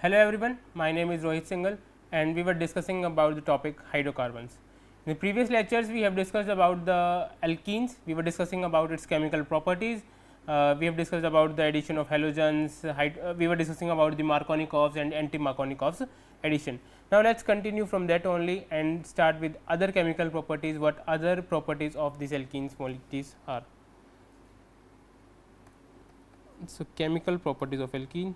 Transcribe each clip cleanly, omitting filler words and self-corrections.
Hello everyone, my name is Rohit Singhal and we were discussing about the topic hydrocarbons. In the previous lectures we have discussed about the alkenes, we were discussing about its chemical properties, we have discussed about the addition of halogens, we were discussing about the Markovnikovs and anti-Markovnikovs addition. Now, let us continue from that only and start with other chemical properties, what other properties of these alkenes molecules are. So, chemical properties of alkene.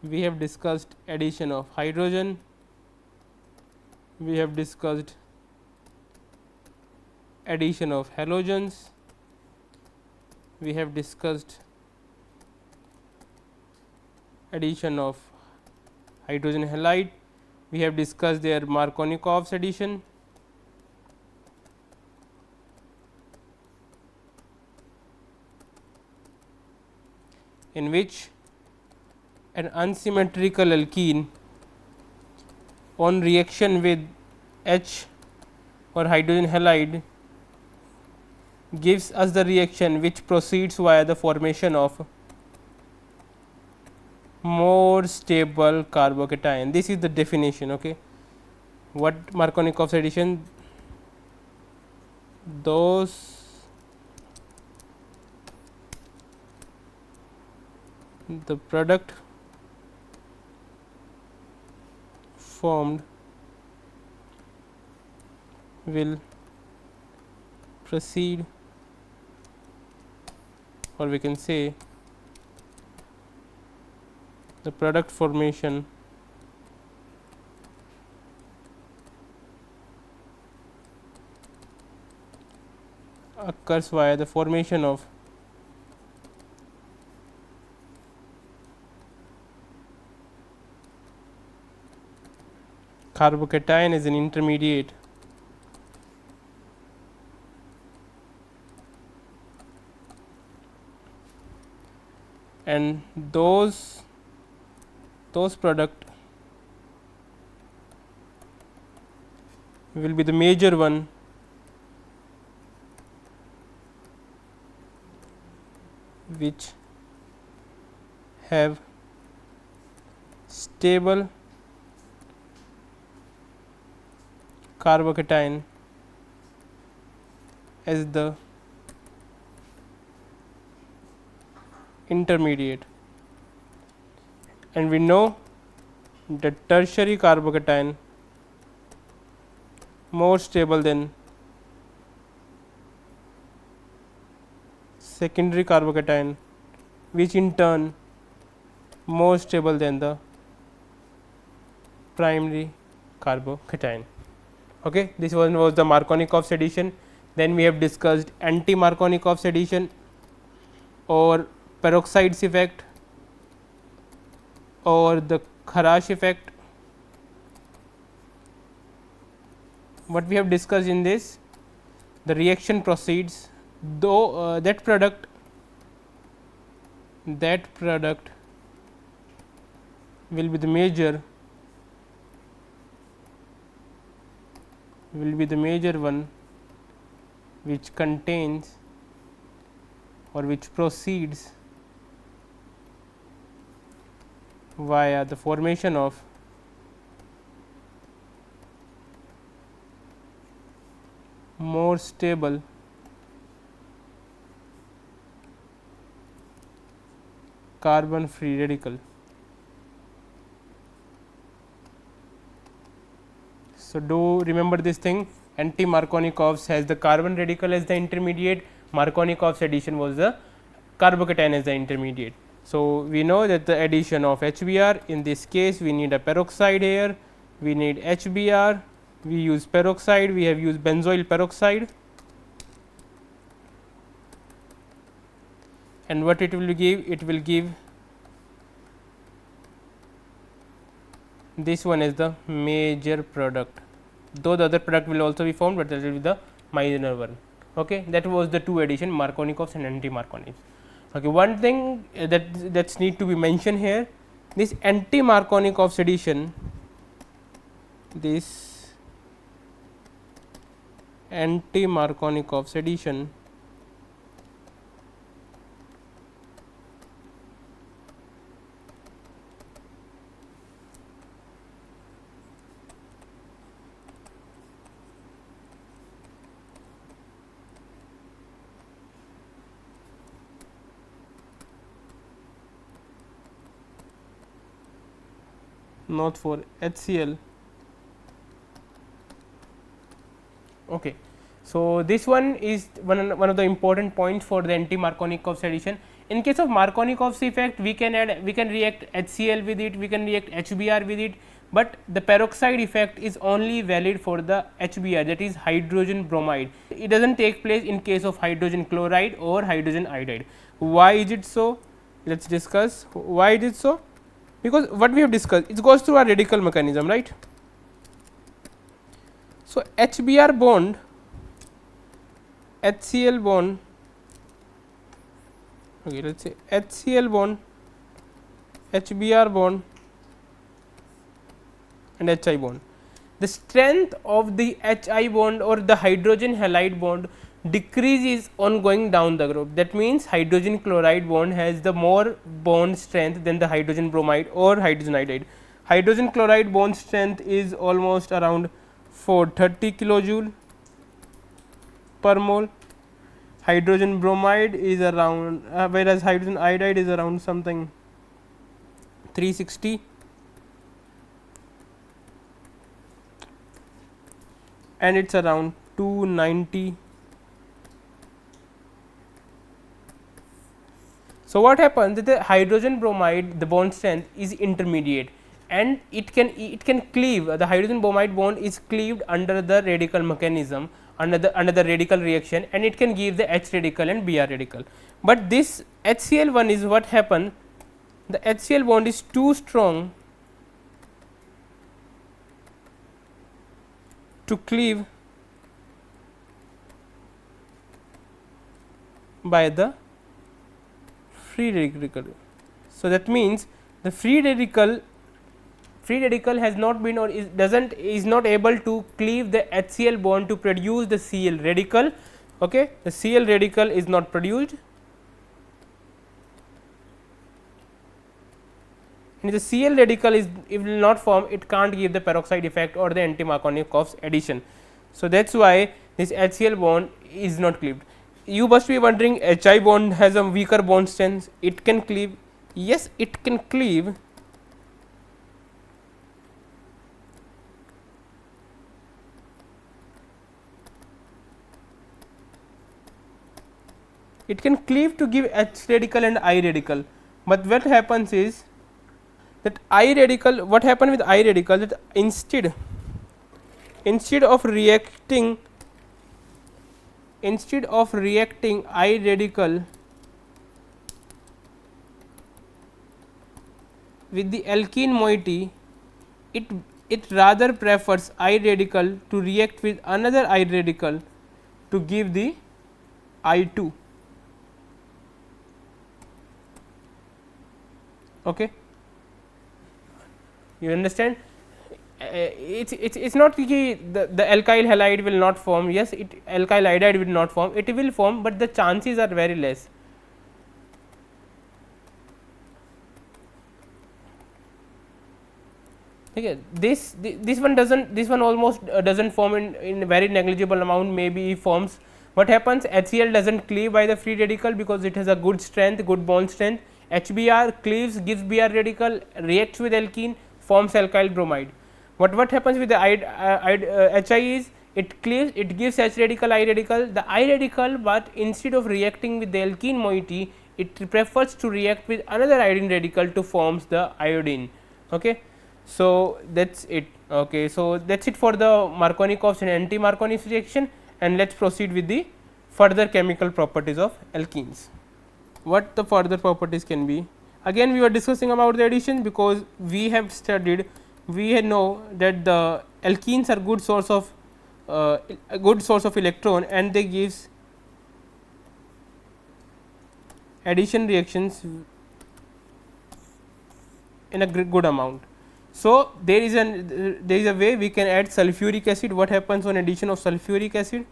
We have discussed addition of hydrogen, we have discussed addition of halogens, we have discussed addition of hydrogen halide, we have discussed their Markovnikovs addition, in which an unsymmetrical alkene on reaction with H or hydrogen halide gives us the reaction which proceeds via the formation of more stable carbocation. This is the definition. Okay. What Markovnikovs addition? The product formed will proceed, or we can say the product formation occurs via the formation of carbocation as an intermediate and those product will be the major one which have stable carbocation as the intermediate, and we know that tertiary carbocation more stable than secondary carbocation, which in turn more stable than the primary carbocation. Okay. This one was the Markovnikovs addition. Then we have discussed anti-Markovnikovs addition or peroxides effect or the Kharash effect. What we have discussed in this, the reaction proceeds, though that product will be the major one which contains or which proceeds via the formation of more stable carbon free radical. So, do remember this thing, anti-Markovnikovs has the carbon radical as the intermediate, Markovnikovs addition was the carbocation as the intermediate. So, we know that the addition of HBr, in this case we need a peroxide here, we need HBr, we use peroxide, we have used benzoyl peroxide, and what it will give? It will give this one as the major product, though the other product will also be formed, but that will be the minor one. Okay. That was the two addition, Markovnikovs and anti-Markovnikovs. Okay. One thing that's need to be mentioned here, this anti-Markovnikovs addition, this anti-Markovnikov's addition not for HCl. Okay. So, this one is one of the important points for the anti-Markovnikov's addition. In case of Markovnikov's effect, we can react HCl with it, we can react HBr with it, but the peroxide effect is only valid for the HBr, that is hydrogen bromide. It does not take place in case of hydrogen chloride or hydrogen iodide. Why is it so? Let us discuss why it is so. Because what we have discussed, it goes through a radical mechanism, right. So, HBr bond, HCl bond, okay, let us say HCl bond, HBr bond and HI bond. The strength of the HI bond or the hydrogen halide bond decreases on going down the group. That means, hydrogen chloride bond has the more bond strength than the hydrogen bromide or hydrogen iodide. Hydrogen chloride bond strength is almost around 430 kilojoule per mole. Hydrogen bromide is around whereas hydrogen iodide is around something 360, and it is around 290. So, what happens that the hydrogen bromide, the bond strength is intermediate, and it can cleave, the hydrogen bromide bond is cleaved under the radical mechanism, under the radical reaction, and it can give the H radical and Br radical. But this HCl one is what happen, the HCl bond is too strong to cleave by the free radical. So, that means, the free radical has not been or is not able to cleave the HCl bond to produce the Cl radical. Okay. The Cl radical is not produced, and the Cl radical is, if will not form, it can't give the peroxide effect or the anti-Markovnikov's addition. So, that is why this HCl bond is not cleaved. You must be wondering, HI bond has a weaker bond strength, it can cleave. Yes, it can cleave, it can cleave to give H radical and I radical, but what happens is that I radical, what happens with I radical, that instead of reacting I radical with the alkene moiety, it rather prefers I radical to react with another I radical to give the I 2. Okay. You understand? It's not the alkyl halide will not form. Yes, alkyl iodide will not form. It will form, but the chances are very less. Okay. This one almost doesn't form in very negligible amount. Maybe forms. What happens? HCl doesn't cleave by the free radical because it has a good strength, good bond strength. HBr cleaves, gives Br radical, reacts with alkene, forms alkyl bromide. What happens with the HI is, it cleaves, it gives H radical, I radical, the I radical, but instead of reacting with the alkene moiety, it prefers to react with another iodine radical to forms the iodine. Okay. So, that is it. Okay. So, that is it for the Markovnikov's and anti-Markovnikov's reaction, and let us proceed with the further chemical properties of alkenes. What the further properties can be? Again, we were discussing about the addition, because we have studied, we know that the alkenes are good source of electron, and they gives addition reactions in a good amount. So, there is a way we can add sulfuric acid. What happens on addition of sulfuric acid?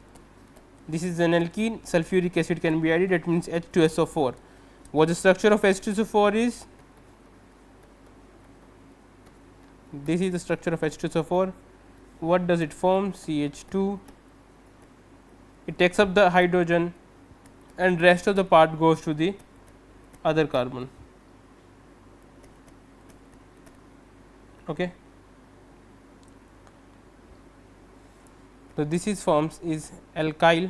this is an alkene, sulfuric acid can be added, that means H2SO4. What the structure of H2SO4 is? This is the structure of H2SO4. What does it form? CH2. It takes up the hydrogen and rest of the part goes to the other carbon. Okay. So, this is forms is alkyl.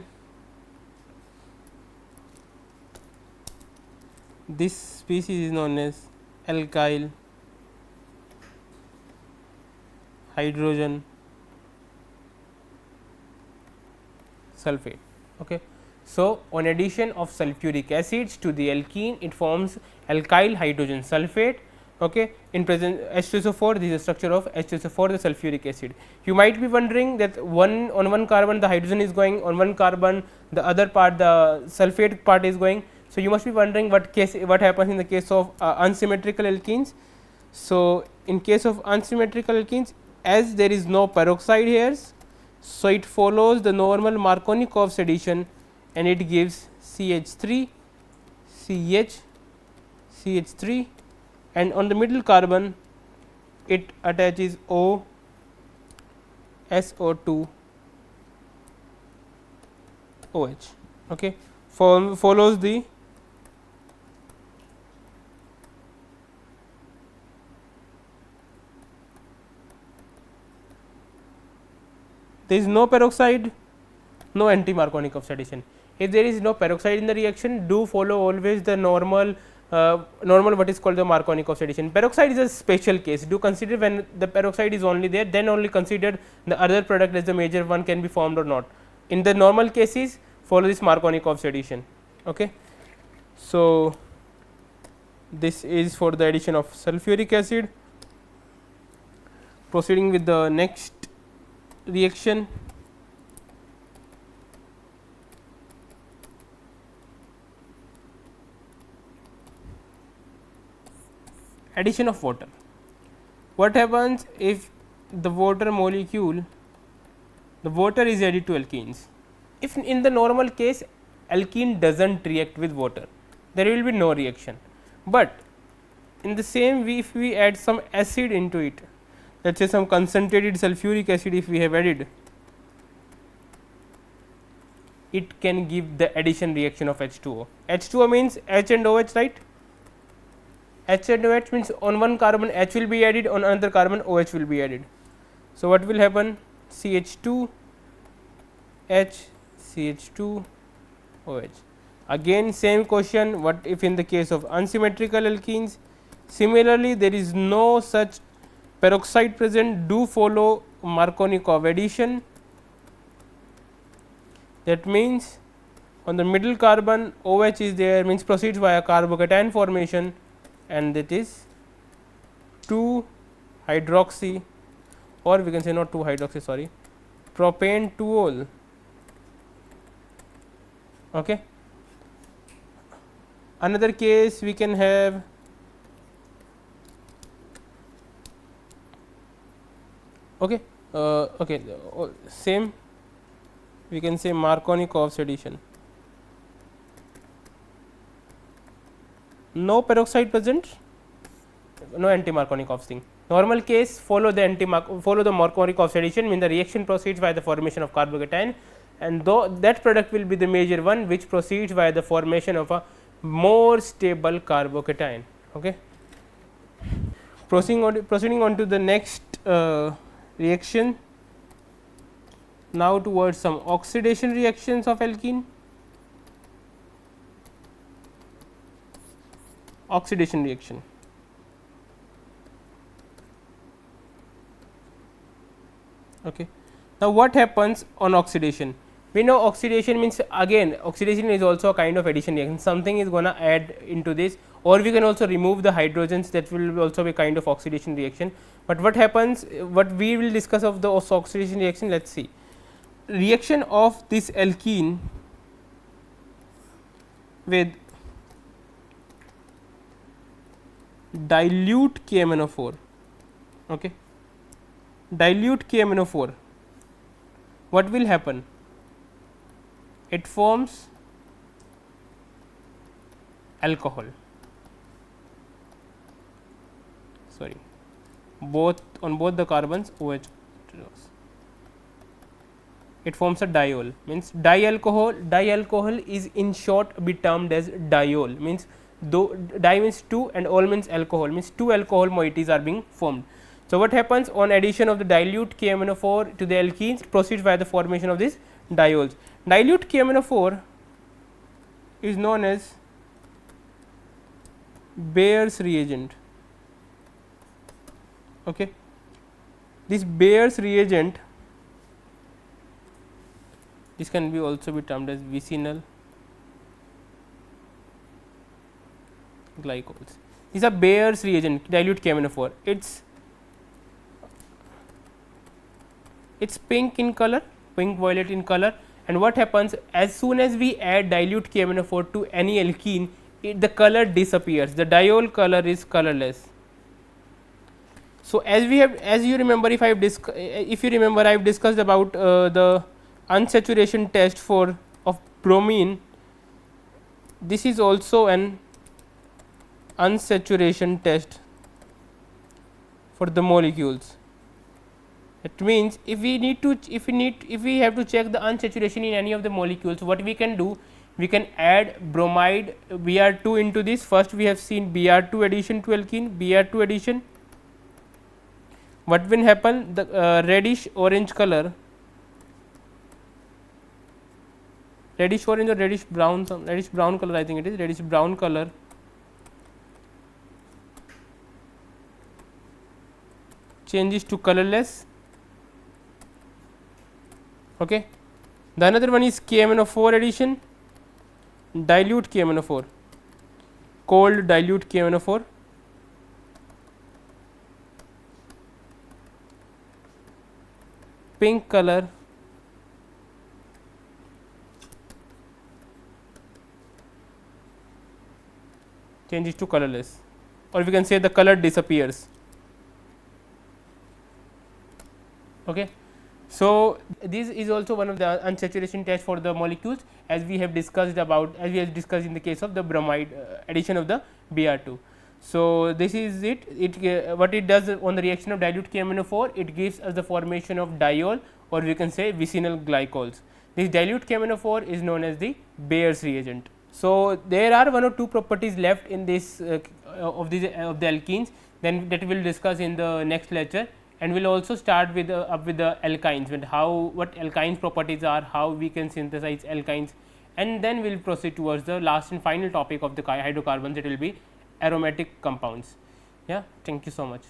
This species is known as alkyl hydrogen sulfate. Okay. So, on addition of sulfuric acids to the alkene, it forms alkyl hydrogen sulfate. Okay. In present H2SO4, this is the structure of H2SO4, the sulfuric acid. You might be wondering that on one carbon the hydrogen is going, on one carbon the other part the sulfate part is going. So, you must be wondering what happens in the case of unsymmetrical alkenes. So, in case of unsymmetrical alkenes, as there is no peroxide here, so it follows the normal Markovnikov's addition and it gives CH3, CH, CH3, and on the middle carbon it attaches O, SO2, OH. Okay. Follows the there is no peroxide, no anti-Markovnikov's addition. If there is no peroxide in the reaction, do follow always the normal what is called the Markovnikov's addition. Peroxide is a special case. Do consider when the peroxide is only there, then only consider the other product as the major one can be formed or not. In the normal cases, follow this Markovnikov's addition. Okay. So, this is for the addition of sulfuric acid. Proceeding with the next reaction, addition of water. What happens if the water molecule, the water is added to alkenes? If in the normal case alkene does not react with water, there will be no reaction, but in the same way if we add some acid into it, let us say some concentrated sulfuric acid if we have added, it can give the addition reaction of H2O. H2O means H and OH, right? H and OH means on one carbon H will be added, on another carbon OH will be added. So, what will happen? CH2 H, CH2 OH. Again same question, what if in the case of unsymmetrical alkenes? Similarly, there is no such peroxide present, do follow Markovnikov addition. That means, on the middle carbon OH is there, means proceeds via carbocation formation, and that is 2 hydroxy, or we can say not 2 hydroxy, sorry, propane 2-ol. Okay. Another case we can have okay, same we can say Markovnikov's addition, no peroxide present, no anti-Markovnikov's thing. Normal case follow the Markovnikov's addition, mean the reaction proceeds by the formation of carbocation, and though that product will be the major one which proceeds by the formation of a more stable carbocation. Okay. Proceeding on to the next reaction, now towards some oxidation reactions of alkene. Oxidation reaction. Okay. Now, what happens on oxidation? We know oxidation means, again oxidation is also a kind of addition reaction, something is going to add into this, or we can also remove the hydrogens, that will also be kind of oxidation reaction. But what happens, what we will discuss of the oxidation reaction, let us see. Reaction of this alkene with dilute KMnO4, okay. Dilute KMnO4, what will happen? it forms alcohol, sorry, both on both the carbons OH. It forms a diol, means dialcohol is in short be termed as diol, means though di means 2 and ol means alcohol, means 2 alcohol moieties are being formed. So, what happens on addition of the dilute KMnO4 to the alkenes proceeds by the formation of these diols. Dilute KMnO4 is known as Bayer's reagent. Okay. This Bayer's reagent, this can be also be termed as vicinal glycols. These are Bayer's reagent, dilute KMnO4. It's pink in color, pink violet in color, and what happens as soon as we add dilute KMnO4 to any alkene, the color disappears, the diol color is colorless. So, as you remember, if you remember, I have discussed about the unsaturation test of bromine. This is also an unsaturation test for the molecules. It means if we have to check the unsaturation in any of the molecules, what we can do, we can add bromide Br2 into this. First we have seen Br2 addition to alkene, Br2 addition. What will happen, the reddish orange color, reddish orange or reddish brown color, I think it is reddish brown color, changes to colorless. Okay. The another one is KMnO4 addition, dilute KMnO4, cold dilute KMnO4, pink color, changes to colorless, or we can say the color disappears. Okay. So, this is also one of the unsaturation tests for the molecules, as we have discussed in the case of the bromide addition of the Br2. So, this is it. What it does on the reaction of dilute KMnO4, it gives us the formation of diol, or we can say vicinal glycols. This dilute KMnO4 is known as the Bayer's reagent. So, there are 1 or 2 properties left in this of the alkenes, then that we will discuss in the next lecture, and we will also start with the alkynes, with what alkynes properties are, how we can synthesize alkynes, and then we will proceed towards the last and final topic of the hydrocarbons, it will be aromatic compounds. Yeah, thank you so much.